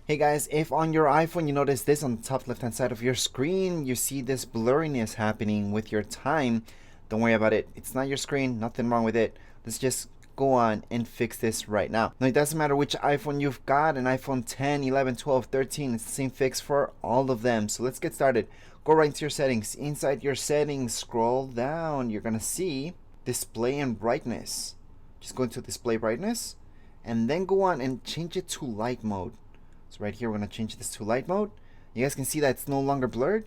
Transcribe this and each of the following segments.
Hey guys, if on your iPhone you notice this on the top left hand side of your screen, you see this blurriness happening with your time, don't worry about it. It's not your screen, nothing wrong with it. Let's just go on and fix this right now. Now it doesn't matter which iPhone you've got, an iPhone 10, 11, 12, 13, it's the same fix for all of them. So let's get started. Go right into your settings. Inside your settings, scroll down, you're gonna see display and brightness. Just go into display brightness and then go on and change it to light mode. So right here, we're going to change this to light mode. You guys can see that it's no longer blurred.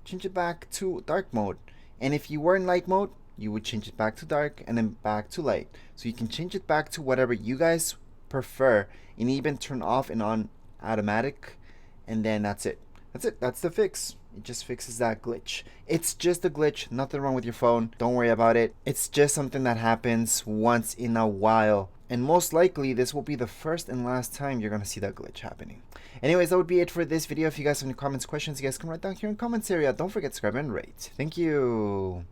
Change it back to dark mode. And if you were in light mode, you would change it back to dark and then back to light. So you can change it back to whatever you guys prefer and even turn off and on automatic. And then that's it. That's it. That's the fix. It just fixes that glitch. It's just a glitch. Nothing wrong with your phone. Don't worry about it. It's just something that happens once in a while. And most likely, this will be the first and last time you're going to see that glitch happening. Anyways, that would be it for this video. If you guys have any comments, questions, you guys can write down here in the comments area. Don't forget to subscribe and rate. Thank you.